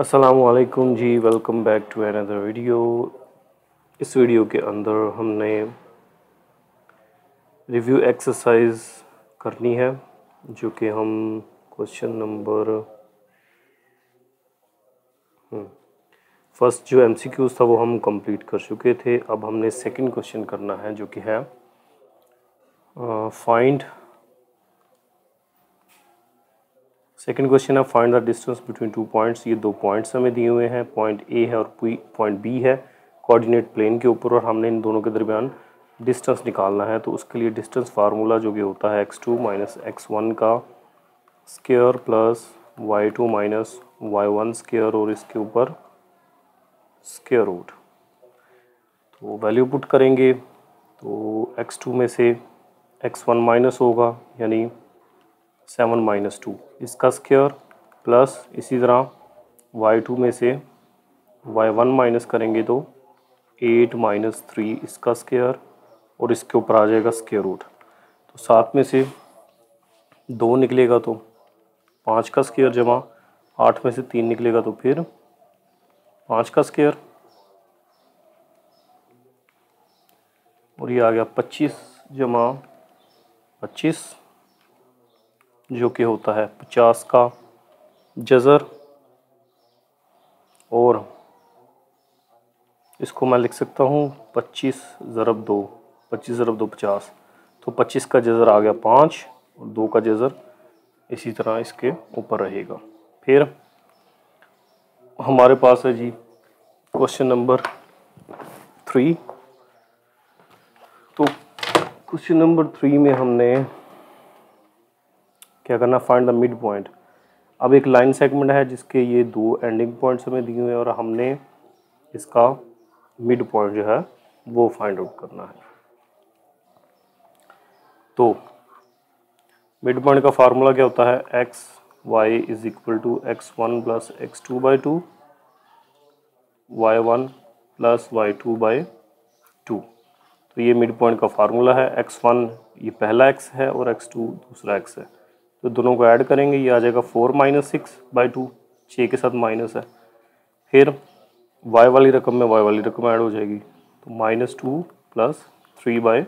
अस्सलामुअलैकुम जी, welcome back to another video. इस वीडियो के अंदर हमने रिव्यू एक्सरसाइज करनी है, जो कि हम क्वेश्चन नंबर फर्स्ट जो एमसीक्यूज था वो हम कंप्लीट कर चुके थे। अब हमने सेकंड क्वेश्चन करना है, जो कि है फाइंड सेकंड क्वेश्चन है find the distance between two points. ये दो पॉइंट्स हमें दिए हुए हैं, पॉइंट ए है और पॉइंट बी है, कोऑर्डिनेट प्लेन के ऊपर, और हमने इन दोनों के दरमियान डिस्टेंस निकालना है। तो उसके लिए डिस्टेंस फार्मूला जो कि होता है x2 माइनस x1 का square plus y2 minus y1 square और इसके ऊपर स्क्वायर रूट। तो वैल्यू पुट करेंगे तो x2 में से x1 माइनस होगा, यानी 7 माइनस 2 इसका स्क्वायर, प्लस इसी तरह y2 में से y1 माइनस करेंगे तो 8 माइनस 3 इसका स्क्वायर और इसके ऊपर आ जाएगा स्क्वायर रूट। तो 7 में से 2 निकलेगा तो 5 का स्क्वायर, जमा 8 में से 3 निकलेगा तो फिर 5 का स्क्वायर, और ये आ गया 25 जमा 25, जो कि होता है 50 का जज़र। और इसको मैं लिख सकता हूँ 25 ज़रब 2, 25 ज़रब 2 50, तो 25 का जज़र आ गया 5 और 2 का जज़र इसी तरह इसके ऊपर रहेगा। फिर हमारे पास है जी क्वेश्चन नंबर 3। तो क्वेश्चन नंबर 3 में हमने क्या करना, फाइंड द मिड पॉइंट। अब एक लाइन सेगमेंट है जिसके ये दो एंडिंग पॉइंट्स हमें दिए हुए हैं और हमने इसका मिड पॉइंट जो है वो फाइंड आउट करना है। तो मिड पॉइंट का फार्मूला क्या होता है, x y is equal to x1 plus x2 by 2, y1 plus y2 by 2। तो ये मिड पॉइंट का फार्मूला है। x1 ये पहला x है और x2 दूसरा x है, तो दोनों को ऐड करेंगे, ये आ जाएगा 4 माइनस 6 बाई 2, 6 के साथ माइनस है। फिर y वाली रकम में y वाली रकम ऐड हो जाएगी, तो माइनस 2 प्लस 3 बाई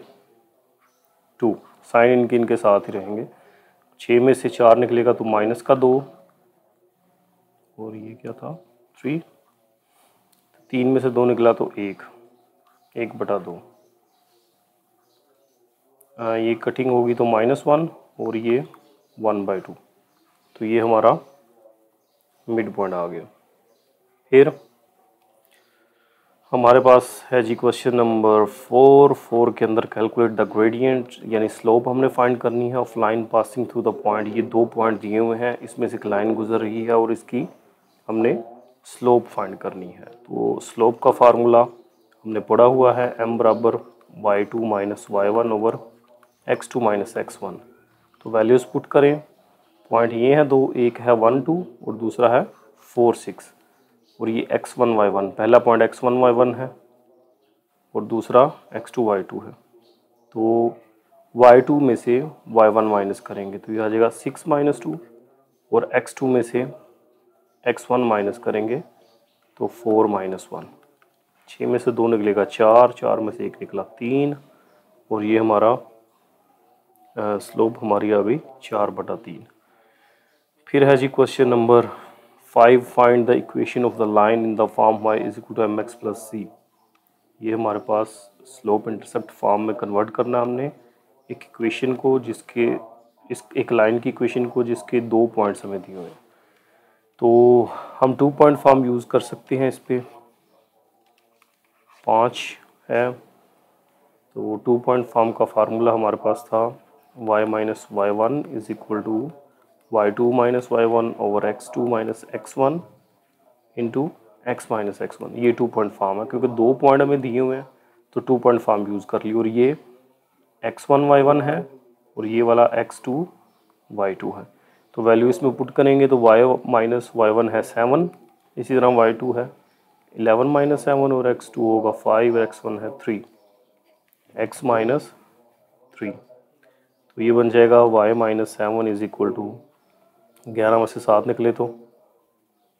2, साइन इनके साथ ही रहेंगे। 6 में से 4 निकलेगा तो माइनस का 2, और ये क्या था 3, 3 में से 2 निकला तो 1 बटा 2। ये कटिंग होगी तो -1 और ये 1 बाई 2। तो ये हमारा मिड पॉइंट आ गया। फिर हमारे पास है जी क्वेश्चन नंबर 4 के अंदर कैलकुलेट द ग्रेडियंट, यानी स्लोप हमने फाइंड करनी है of line passing through the point. ये दो पॉइंट दिए हुए हैं, इसमें से एक लाइन गुजर रही है और इसकी हमने स्लोप फाइंड करनी है। तो स्लोप का फार्मूला हमने पढ़ा हुआ है, m बराबर y2 minus y1 over x2 minus x1। तो वैल्यूज़ पुट करें। पॉइंट ये हैं दो, एक है 1 2 और दूसरा है 4 6, और ये x1 y1, पहला पॉइंट x1 y1 है और दूसरा x2 y2 है। तो y2 में से y1 माइनस करेंगे तो ये आ जाएगा 6 माइनस 2, और x2 में से x1 माइनस करेंगे तो 4 माइनस 1। 6 में से 2 निकलेगा 4, 4 में से 1 निकला 3, और ये हमारा स्लोप हमारी आ गई 4/3। फिर है जी question number 5, find the equation of the line in the form y is equal to mx plus c। ये हमारे पास स्लोप इंटरसेप्ट फॉर्म में कन्वर्ट करना है हमने एक इक्वेशन को, जिसके एक लाइन की इक्वेशन को जिसके दो पॉइंट्स हमें दिए हुए हैं। तो हम 2 पॉइंट फॉर्म यूज़ कर सकते हैं इस पर। 5 है तो 2 पॉइंट फॉर्म का फार्मूला हमारे पास था y minus y1 is equal to y2 minus y1 over x2 minus x1 into x minus x1। ये 2 पॉइंट फॉर्म है, क्योंकि 2 पॉइंट हमें दिए हुए हैं तो 2 पॉइंट फॉर्म यूज़ कर ली। और ये x1 y1 है और ये वाला x2 y2 है। तो वैल्यू इसमें पुट करेंगे तो y माइनस y1 है 7, इसी तरह y2 है 11 माइनस 7 और x2 होगा 5, x1 है 3, x माइनस 3। तो ये बन जाएगा y minus 7 is equal to 11 में से 7 निकले तो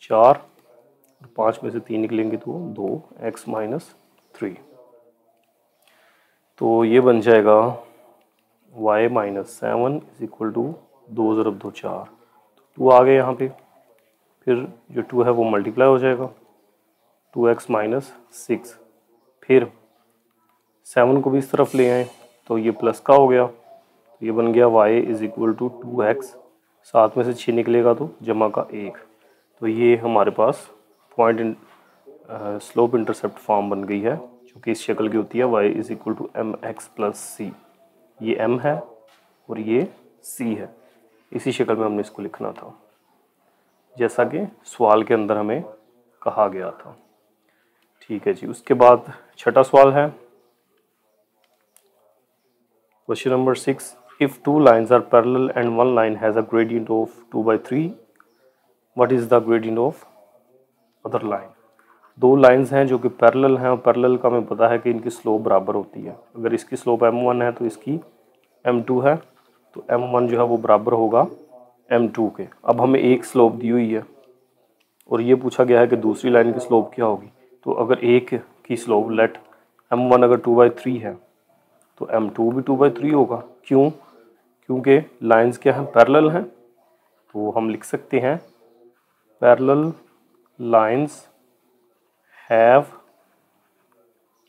4, 5 में से 3 निकलेंगे तो 2x माइनस 3। तो ये बन जाएगा y minus 7 is equal to 2 ज़रब 2 4। तो 2 आ गए यहाँ पे, फिर जो 2 है वो मल्टीप्लाई हो जाएगा 2x माइनस 6। फिर 7 को भी इस तरफ ले आए तो ये प्लस का हो गया, तो ये बन गया y is equal to 2x, 7 में से 6 निकलेगा तो जमा का 1। तो ये हमारे पास पॉइंट स्लोप इंटरसेप्ट फॉर्म बन गई है, जो कि इस शक्ल की होती है y is equal to mx plus c। ये m है और ये c है, इसी शक्ल में हमने इसको लिखना था जैसा कि सवाल के अंदर हमें कहा गया था। ठीक है जी। उसके बाद छठा सवाल है question number 6, if 2 lines are parallel and 1 line has a gradient of 2/3, what is the gradient of other line. 2 lines हैं जो कि पैरेलल हैं और पैरेलल का हमें पता है कि इनकी स्लोप बराबर होती है। अगर इसकी स्लोप m1 है तो इसकी m2 है, तो m1 जो है वो बराबर होगा m2 के। अब हमें एक स्लोप दी हुई है और ये पूछा गया है कि दूसरी लाइन की स्लोप क्या होगी। तो अगर एक की स्लोप लेट m1 अगर 2/3 है तो m2 भी 2/3 होगा। क्यों? क्योंकि लाइंस क्या हैं, पैरेलल हैं। तो हम लिख सकते हैं parallel lines have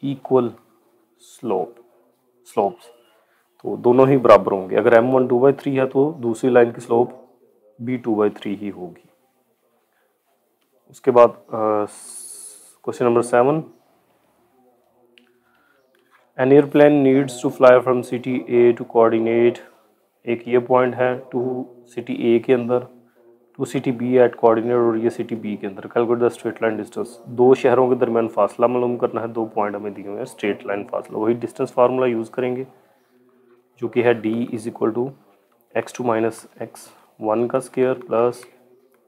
equal slopes. तो दोनों ही बराबर होंगे। अगर m1 2/3 है तो दूसरी लाइन की स्लोप भी 2/3 ही होगी। उसके बाद question number 7, an airplane needs to fly from city A to coordinate, एक ये पॉइंट है टू सिटी ए के अंदर to city B at coordinate और ये सिटी बी के अंदर। Calculate the straight line distance, 2 शहरों के दरमियान फासला मालूम करना है। 2 पॉइंट हमें दिए हुए हैं, स्ट्रेट लाइन फासला, वही डिस्टेंस फार्मूला यूज़ करेंगे जो कि है d is equal to x2 minus x1 का square plus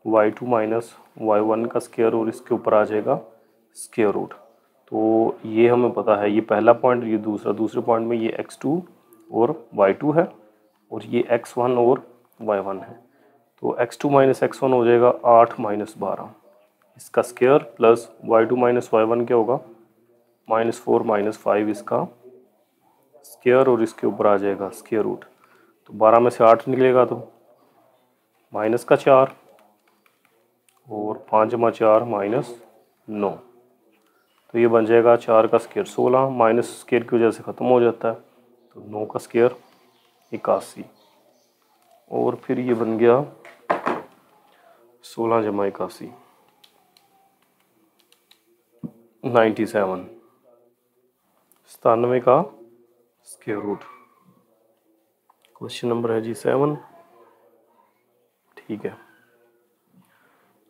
y2 minus y1 का स्क्वायर और इसके ऊपर आ जाएगा स्क्वायर रूट। तो ये हमें पता है, ये पहला पॉइंट, ये दूसरे पॉइंट में ये x2 और y2 है और ये x1 और y1 है। तो x2 माइनस x1 हो जाएगा 8 माइनस 12 इसका square plus y2 minus y1 क्या होगा -4 माइनस 5 इसका स्क्वायर और इसके ऊपर आ जाएगा स्क्वायर रूट। तो 12 में से 8 निकलेगा तो माइनस का 4 और 5 जमा 4 -9। तो ये बन जाएगा 4 का स्क्वायर 16, माइनस स्क्वायर की वजह से ख़त्म हो जाता है। तो 9 का स्क्वायर 81 और फिर ये बन गया 16 जमा 81 97, 97 का स्क्वायर रूट। क्वेश्चन नंबर है जी 7। ठीक है,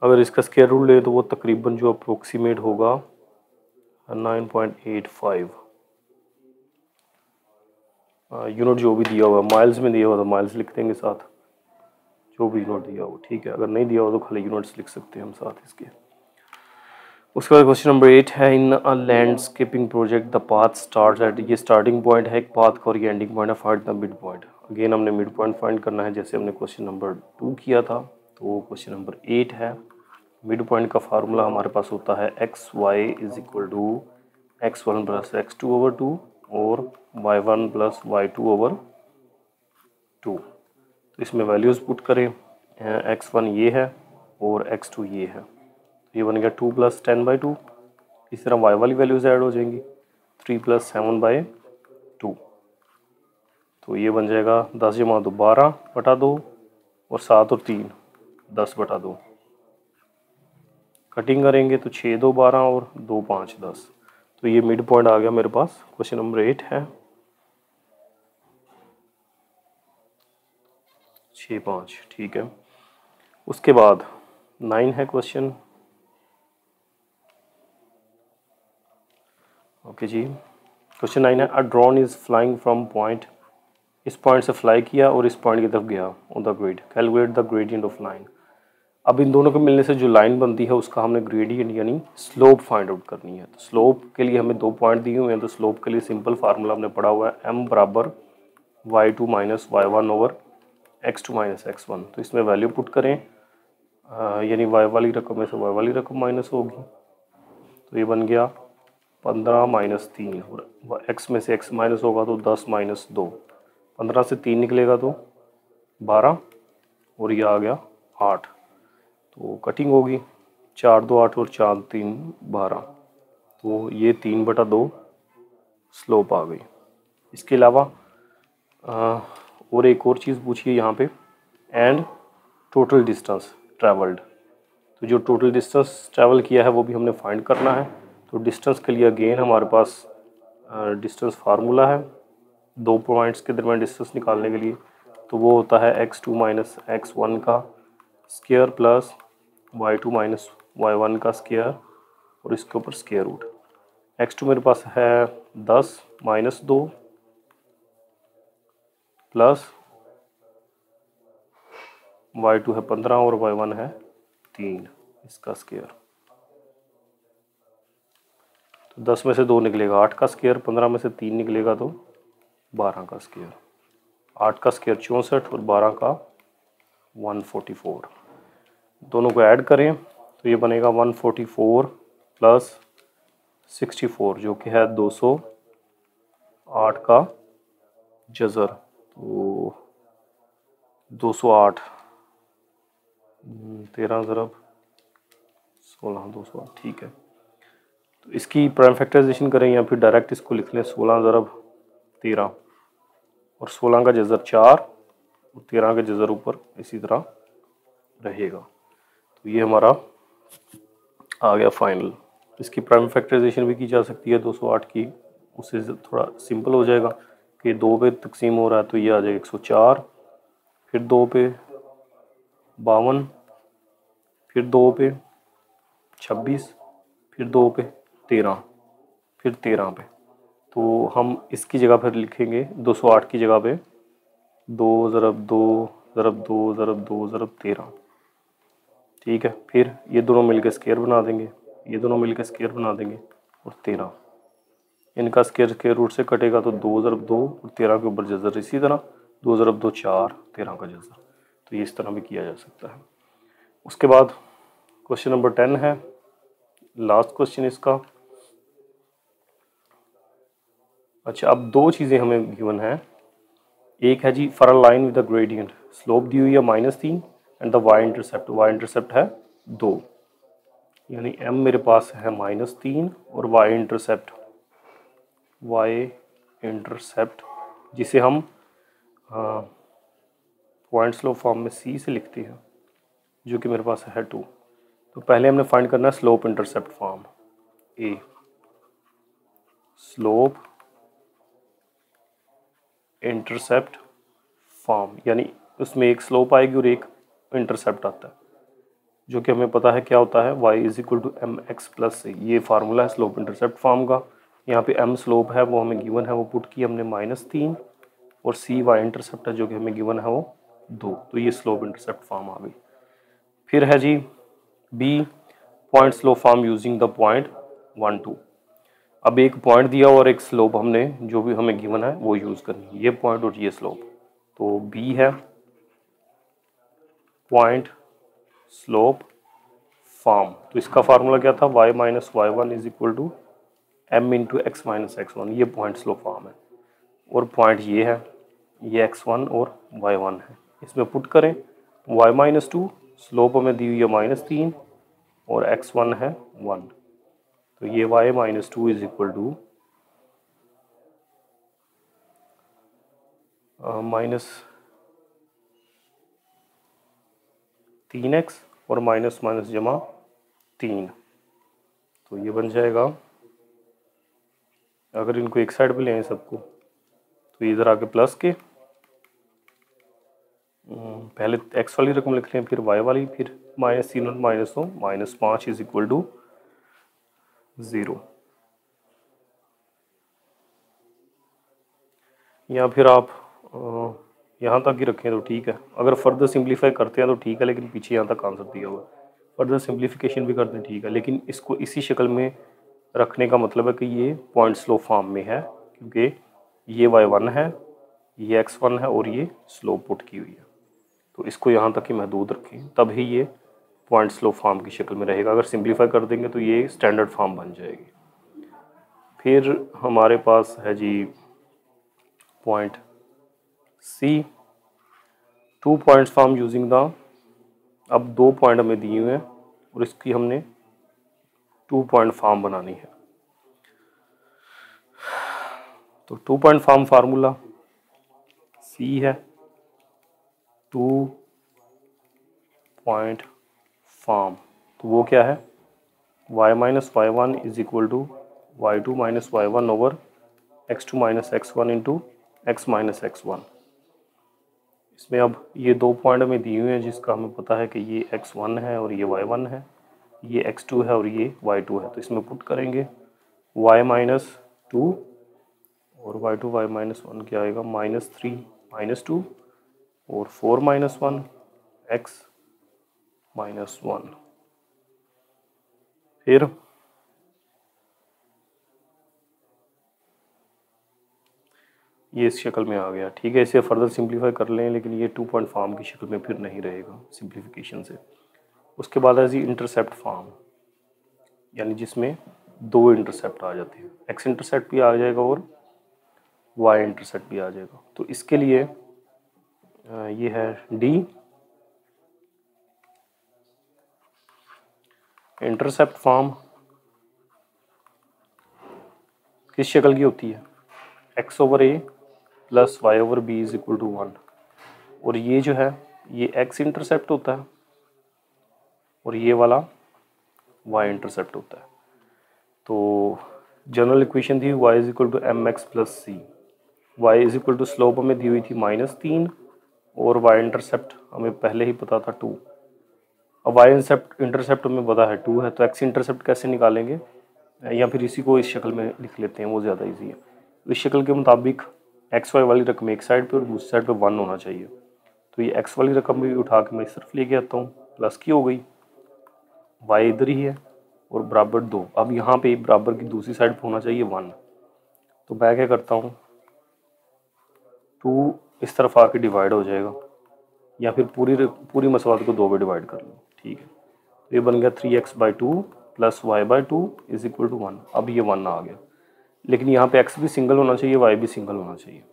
अगर इसका स्क्वायर रूट ले तो वो तकरीबन जो अप्रोक्सीमेट होगा 9.85। यूनिट जो भी दिया हुआ माइल्स में दिया हुआ तो माइल्स लिख देंगे साथ, जो भी यूनिट दिया हो। ठीक है, अगर नहीं दिया हो तो खाली यूनिट्स लिख सकते हैं हम साथ इसके। उसके बाद क्वेश्चन नंबर 8 है, in a landscaping project the path start at, ये स्टार्टिंग पॉइंट है एक पाथ का और ये एंडिंग पॉइंट है, find the mid point. Again हमने मिड पॉइंट फाइंड करना है जैसे हमने क्वेश्चन नंबर 2 किया था। तो क्वेश्चन नंबर 8 है, मिड पॉइंट का फार्मूला हमारे पास होता है x y is equal to x1 plus x2 over 2 और y1 प्लस y2 ओवर 2। तो इसमें वैल्यूज़ पुट करें, x1 ये है और x2 ये है, तो ये बन गया 2 प्लस 10/2। इस तरह y वाली वैल्यूज़ ऐड हो जाएंगी 3 प्लस 7/2। तो ये बन जाएगा 10 जमा 2 12/2 और 7 और 3 10/2। कटिंग करेंगे तो 6 2 12 और 2 5 10। तो ये मिड पॉइंट आ गया मेरे पास। क्वेश्चन नंबर 8 है 6 5। ठीक है, उसके बाद 9 है क्वेश्चन। ओके जी, क्वेश्चन 9 है, a drone is flying from point, इस पॉइंट से फ्लाई किया और इस पॉइंट की तरफ गया on the grid, calculate the gradient of line. अब इन दोनों के मिलने से जो लाइन बनती है उसका हमने ग्रेडियंट यानी स्लोप फाइंड आउट करनी है। तो स्लोप के लिए हमें 2 पॉइंट दिए हुए हैं, तो स्लोप के लिए सिंपल फार्मूला हमने पढ़ा हुआ है m बराबर y2 minus y1 over x2 minus x1। तो इसमें वैल्यू पुट करें, यानी y वाली रकम में से y वाली रकम माइनस होगी, तो ये बन गया 15 माइनस 3, और x में से x माइनस होगा तो 10 माइनस 2, 15 से 3 निकलेगा तो 12, और ये आ गया 8। तो कटिंग होगी, 4 2 8 और 4 3 12, तो ये 3/2 स्लोप आ गई। इसके अलावा और एक और चीज़ पूछिए यहाँ पे, एंड टोटल डिस्टेंस ट्रैवल्ड। तो जो टोटल डिस्टेंस ट्रैवल किया है वो भी हमने फाइंड करना है। तो डिस्टेंस के लिए अगेन हमारे पास डिस्टेंस फार्मूला है दो पॉइंट्स के दरमियान डिस्टेंस निकालने के लिए, तो वो होता है x2 माइनस x1 का square plus y2 minus y1 का स्क्वायर, और इसके ऊपर स्क्वायर रूट। x2 मेरे पास है 10 माइनस 2 प्लस y2 है 15 और y1 है 3, इसका स्क्वायर। तो 10 में से 2 निकलेगा 8 का स्क्वायर, 15 में से 3 निकलेगा तो 12 का स्क्वायर। 8 का स्क्वायर 64 और 12 का 144। दोनों को ऐड करें तो ये बनेगा 144 प्लस 64 जो कि है 208 का जज़र। तो 208 13 ज़रब 16 208, ठीक है। तो इसकी प्राइम फैक्टराइजेशन करें या फिर डायरेक्ट इसको लिख लें 16 ज़रब 13, और 16 का जज़र 4 और 13 का जज़र ऊपर इसी तरह रहेगा। तो ये हमारा आ गया फाइनल। इसकी प्राइम फैक्टराइजेशन भी की जा सकती है 208 की, उससे थोड़ा सिंपल हो जाएगा कि 2 पे तकसीम हो रहा है तो ये आ जाएगा 104, फिर 2 पे 52, फिर 2 पे 26, फिर 2 पे 13, फिर 13 पे। तो हम इसकी जगह पर लिखेंगे 208 की जगह पे 2 ज़रब 2 ज़रब 2 ज़रब 2 ज़रब 13, ठीक है। फिर ये दोनों मिलकर स्क्वायर बना देंगे, ये दोनों मिलकर स्क्वायर बना देंगे, और 13 इनका स्क्वायर रूट से कटेगा तो 2 ज़रब 2 और 13 के ऊपर जज़र इसी तरह 2 ज़रब 2 4, 13 का जज़र। तो ये इस तरह भी किया जा सकता है। उसके बाद क्वेश्चन नंबर 10 है, लास्ट क्वेश्चन इसका। अच्छा, अब दो चीज़ें हमें गिवन है। एक है जी for a line with the gradient, slope दी हुई है -3 एंड द वाई इंटरसेप्ट है 2, यानी m मेरे पास है -3 और वाई इंटरसेप्ट जिसे हम पॉइंट स्लोप फॉर्म में c से लिखते हैं, जो कि मेरे पास है 2। तो पहले हमने फाइंड करना है slope intercept form a, slope intercept form, यानी उसमें एक स्लोप आएगी और एक इंटरसेप्ट आता है, जो कि हमें पता है क्या होता है y is equal to M x plus c। ये फार्मूला है स्लोप इंटरसेप्ट फॉर्म का। यहाँ पे m स्लोप है वो हमें गिवन है, वो पुट की हमने -3, और c y इंटरसेप्ट है जो कि हमें गिवन है वो 2। तो ये स्लोप इंटरसेप्ट फॉर्म आ गई। फिर है जी b, point slope form using the point 1 2। अब एक पॉइंट दिया और एक स्लोप हमने जो भी हमें गिवन है वो यूज़ करनी है, ये पॉइंट और ये स्लोप। तो b है पॉइंट स्लोप फॉर्म, तो इसका फार्मूला क्या था, y minus y1 is equal to m into x minus x1। ये पॉइंट स्लोप फॉर्म है, और पॉइंट ये है, ये x1 और y1 है। इसमें पुट करें y माइनस 2, स्लोप हमें दी हुई है -3 और x1 है 1, तो ये y minus 2 is equal to -3x और माइनस माइनस जमा 3, तो ये बन जाएगा। अगर इनको एक साइड पे ले आए सबको, तो इधर आके प्लस के पहले x वाली रकम लिख लें, फिर y वाली, फिर -3 और -2, -5 इज इक्वल टू 0। या फिर आप यहाँ तक ही रखें तो ठीक है। अगर फर्दर सिंप्लीफाई करते हैं तो ठीक है, लेकिन पीछे यहाँ तक आंसर दिया हुआ है। फर्दर सिंप्लीफिकेशन भी करते हैं ठीक है, लेकिन इसको इसी शक्ल में रखने का मतलब है कि ये पॉइंट स्लोप फॉर्म में है, क्योंकि ये y1 है, ये x1 है और ये स्लोप पुट की हुई है। तो इसको यहाँ तक ही महदूद रखें, तभी ये पॉइंट स्लोप फॉर्म की शक्ल में रहेगा। अगर सिंप्लीफाई कर देंगे तो ये स्टैंडर्ड फॉर्म बन जाएगी। फिर हमारे पास है जी point C, 2 points form using the, अब 2 पॉइंट हमें दिए हुए हैं और इसकी हमने 2 पॉइंट फॉर्म बनानी है। तो 2 पॉइंट फॉर्म फार्मूला सी है 2 पॉइंट फॉर्म, तो वो क्या है, y minus y one is equal to y two minus y one over x2 minus x one into x minus x one. इसमें अब ये 2 पॉइंट हमें दिए हुए हैं जिसका हमें पता है कि ये x1 है और ये y1 है, ये x2 है और ये y2 है। तो इसमें पुट करेंगे y माइनस टू और y2 y माइनस वन क्या आएगा, माइनस थ्री माइनस टू और 4 minus one x minus one. फिर ये इस शक्ल में आ गया। ठीक है, इसे फर्दर सिंप्लीफाई कर लें, लेकिन ये 2 पॉइंट फॉर्म की शक्ल में फिर नहीं रहेगा सिंप्लीफिकेशन से। उसके बाद है जी इंटरसेप्ट फॉर्म, यानी जिसमें 2 इंटरसेप्ट आ जाते हैं, एक्स इंटरसेप्ट भी आ जाएगा और वाई इंटरसेप्ट भी आ जाएगा। तो इसके लिए ये है डी इंटरसेप्ट फॉर्म किस शक्ल की होती है, x over a plus y over b is equal to 1, और ये जो है ये एक्स इंटरसेप्ट होता है और ये वाला वाई इंटरसेप्ट होता है। तो जनरल इक्वेशन थी y is equal to M x plus c, y is equal to slope हमें दी हुई थी -3 और वाई इंटरसेप्ट हमें पहले ही पता था 2। अब वाई इंटरसेप्ट हमें पता है 2 है, तो एक्स इंटरसेप्ट कैसे निकालेंगे, या फिर इसी को इस शक्ल में लिख लेते हैं, वो ज़्यादा इजी है। इस शक्ल के मुताबिक एक्स वाई वाली रकम एक साइड पे और दूसरी साइड पे 1 होना चाहिए। तो ये एक्स वाली रकम भी उठा के मैं इस तरफ लेके आता हूँ, प्लस की हो गई, वाई इधर ही है और बराबर 2। अब यहाँ पे बराबर की दूसरी साइड पे होना चाहिए 1। तो मैं क्या करता हूँ, 2 इस तरफ आके डिवाइड हो जाएगा, या फिर पूरी मसवात को 2 में डिवाइड कर लो। ठीक है, तो ये बन गया 3x/2 plus y/2 is equal to 1। अब ये 1 आ गया, लेकिन यहाँ पे x भी सिंगल होना चाहिए, y भी सिंगल होना चाहिए,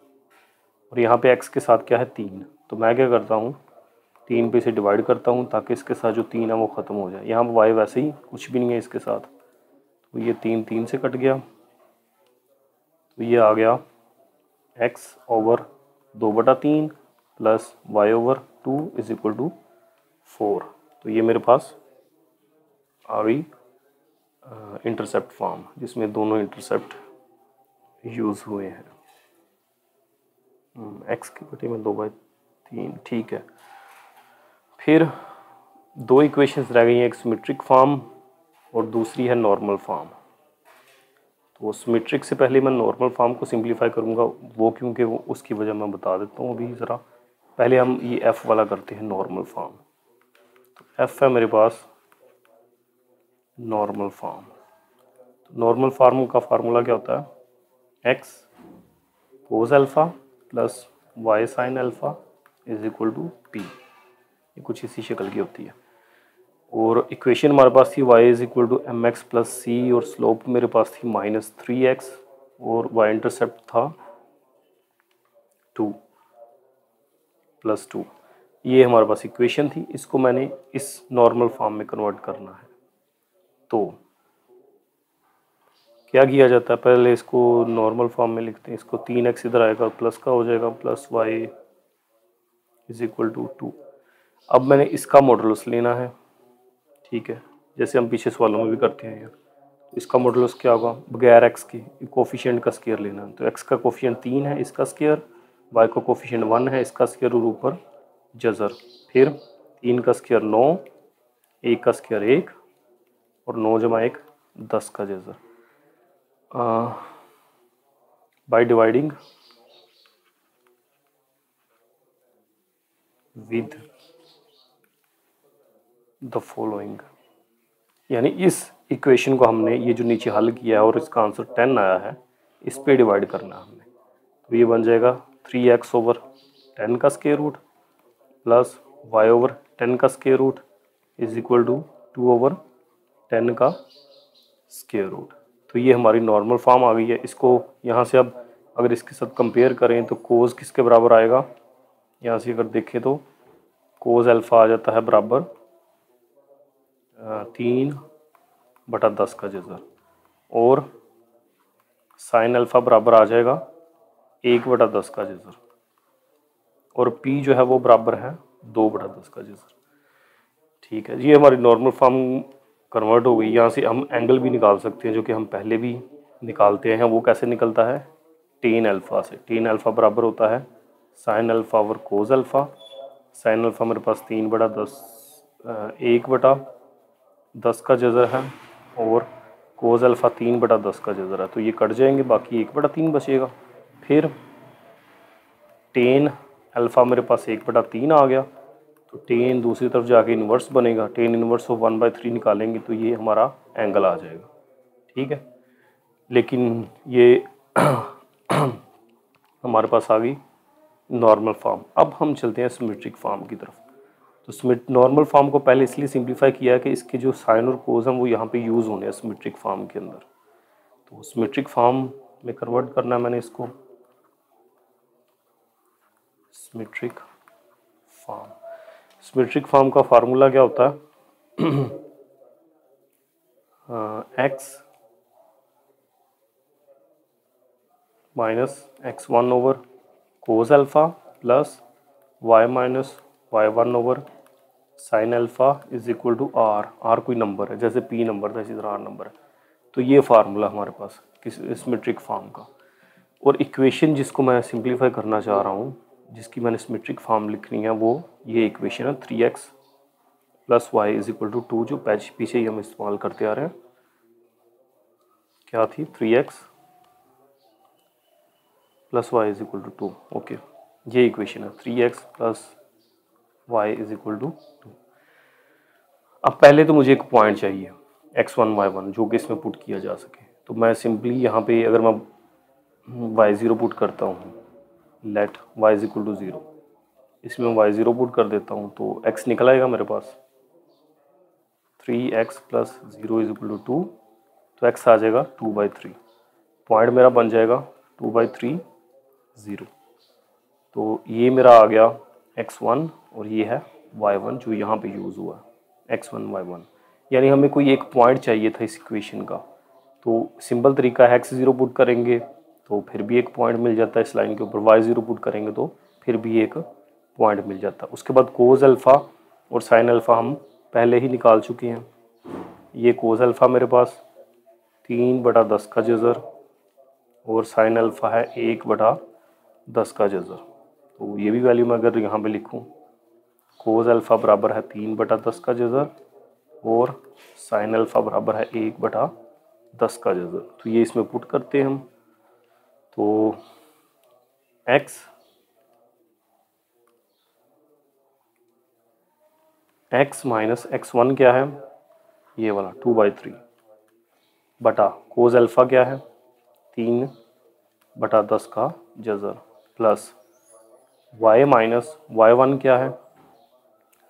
और यहाँ पे x के साथ क्या है 3। तो मैं क्या करता हूँ, 3 पे इसे डिवाइड करता हूँ ताकि इसके साथ जो 3 है वो ख़त्म हो जाए। यहाँ पर y वैसे ही कुछ भी नहीं है इसके साथ, तो ये 3 से कट गया, तो ये आ गया x over 2/3 plus y over 2 is equal to 4। तो ये मेरे पास आ गई इंटरसेप्ट फॉर्म जिसमें दोनों इंटरसेप्ट यूज़ हुए हैं। x की बटे में 2/3। ठीक है, फिर 2 इक्वेशंस रह गई हैं, एक सिमेट्रिक फॉर्म और दूसरी है नॉर्मल फॉर्म। तो सिमेट्रिक से पहले मैं नॉर्मल फॉर्म को सिंप्लीफाई करूँगा, वो क्योंकि वो उसकी वजह मैं बता देता हूँ अभी ज़रा। पहले हम ये f वाला करते हैं नॉर्मल फॉर्म। तो f है मेरे पास नॉर्मल फॉर्म। तो नॉर्मल फॉर्म का फार्मूला क्या होता है, x cos alpha plus y sine alpha is equal to p। ये कुछ इसी शक्ल की होती है। और इक्वेशन हमारे पास थी y is equal to M x plus C, और स्लोप मेरे पास थी -3x और y इंटरसेप्ट था 2 + 2। ये हमारे पास इक्वेशन थी, इसको मैंने इस नॉर्मल फॉर्म में कन्वर्ट करना है। तो क्या किया जाता है, पहले इसको नॉर्मल फॉर्म में लिखते हैं, इसको 3x इधर आएगा प्लस का हो जाएगा plus y is equal to 2। अब मैंने इसका मॉडुलस लेना है, ठीक है, जैसे हम पीछे सवालों में भी करते हैं यार। इसका मॉडुलस क्या होगा, बगैर x के कोफिशिएंट का स्क्वायर लेना है। तो x का कोफिशिएंट 3 है, इसका स्क्वायर, y का कोफिशिएंट 1 है, इसका स्क्वायर और ऊपर जज़र। फिर 3 का स्क्वायर 9, 1 का स्क्वायर 1 और 9 जमा 1 10 का जज़र। By dividing with the following, यानी इस इक्वेशन को हमने ये जो नीचे हल किया है और इसका आंसर 10 आया है, इस पे डिवाइड करना है हमने। तो ये बन जाएगा 3x ओवर 10 का square root plus y over 10 का square root is equal to 2/10 का स्क्वायर रूट। तो ये हमारी नॉर्मल फॉर्म आ गई है। इसको यहाँ से अब अगर इसके साथ कंपेयर करें तो कोस किसके बराबर आएगा, यहाँ से अगर देखें तो कोस अल्फ़ा आ जाता है बराबर 3/10 का जज़र, और साइन अल्फ़ा बराबर आ जाएगा 1/10 का जज़र, और पी जो है वो बराबर है 2/10 का जज़र। ठीक है जी, ये हमारी नॉर्मल फॉर्म कन्वर्ट हो गई। यहाँ से हम एंगल भी निकाल सकते हैं जो कि हम पहले भी निकालते हैं। वो कैसे निकलता है, टेन अल्फ़ा से। टेन अल्फ़ा बराबर होता है sine alpha over cos alpha. Sine alpha मेरे पास 3/10 1/10 का जज़र है, और कोस अल्फ़ा 3/10 का जज़र है। तो ये कट जाएंगे, बाकी 1/3 बचेगा। फिर टेन अल्फ़ा मेरे पास 1/3 आ गया, तो टेन दूसरी तरफ जाके इन्वर्स बनेगा। टेन इन्वर्स ऑफ 1/3 निकालेंगे तो ये हमारा एंगल आ जाएगा। ठीक है, लेकिन ये हमारे पास आ गई नॉर्मल फॉर्म। अब हम चलते हैं सिमेट्रिक फॉर्म की तरफ। तो नॉर्मल फॉर्म को पहले इसलिए सिंप्लीफाई किया है कि इसके जो साइन और कोस हैं वो यहाँ पे यूज़ होने हैं सिमेट्रिक फॉर्म के अंदर। तो सिमेट्रिक फॉर्म में कन्वर्ट करना है मैंने इसको, सिमेट्रिक फॉर्म। सिमेट्रिक फॉर्म का फार्मूला क्या होता है, x minus x1 over cos alpha plus y minus y1 over sine alpha is equal to r कोई नंबर है, जैसे p नंबर था इसी तरह r नंबर है। तो ये फार्मूला हमारे पास किस सिमेट्रिक फॉर्म का। और इक्वेशन जिसको मैं सिंप्लीफाई करना चाह रहा हूँ, जिसकी मैंने सिमेट्रिक फॉर्म लिखनी है, वो ये इक्वेशन है 3x plus y is equal to 2, जो पीछे ही हम इस्तेमाल करते आ रहे हैं। क्या थी, 3x plus y is equal to 2। Okay, ये इक्वेशन है 3x plus y is equal to 2। अब पहले तो मुझे एक पॉइंट चाहिए x1 y1 जो कि इसमें पुट किया जा सके। तो मैं सिंपली यहाँ पे अगर मैं y0 पुट करता हूँ, let y is equal to 0, इसमें y0 पुट कर देता हूँ तो x निकल आएगा मेरे पास 3x plus 0 is equal to 2, तो x आ जाएगा 2/3। पॉइंट मेरा बन जाएगा 2/3 0। तो ये मेरा आ गया x1 और ये है y1 जो यहाँ पे यूज़ हुआ है x1 y1। यानी हमें कोई एक पॉइंट चाहिए था इस इक्वेशन का। तो सिंपल तरीका है x0 पुट करेंगे तो फिर भी एक पॉइंट मिल जाता है इस लाइन के ऊपर, y0 पुट करेंगे तो फिर भी एक पॉइंट मिल जाता है। उसके बाद कोस अल्फ़ा और साइन अल्फ़ा हम पहले ही निकाल चुके हैं। ये कोस अल्फ़ा मेरे पास 3/10 का जज़र और साइन अल्फ़ा है 1/10 का जज़र। तो ये भी वैल्यू मैं अगर यहाँ पे लिखूँ, कोस अल्फ़ा बराबर है 3/10 का जज़र और साइन अल्फ़ा बराबर है 1/10 का जज़र। तो ये इसमें पुट करते हैं हम, तो x माइनस x1 क्या है, ये वाला 2/3 बटा कोस अल्फ़ा क्या है 3/10 का जज़र प्लस y माइनस y1 क्या है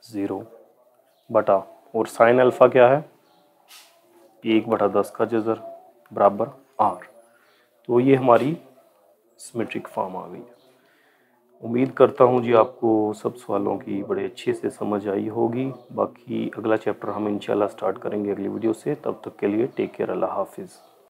0 बटा, और साइन अल्फ़ा क्या है 1/10 का जज़र बराबर r। तो ये हमारी सिमेट्रिक फॉर्म आ गई है। उम्मीद करता हूँ जी आपको सब सवालों की बड़े अच्छे से समझ आई होगी। बाकी अगला चैप्टर हम इंशाल्लाह स्टार्ट करेंगे अगली वीडियो से। तब तक के लिए टेक केयर, अल्लाह हाफिज़।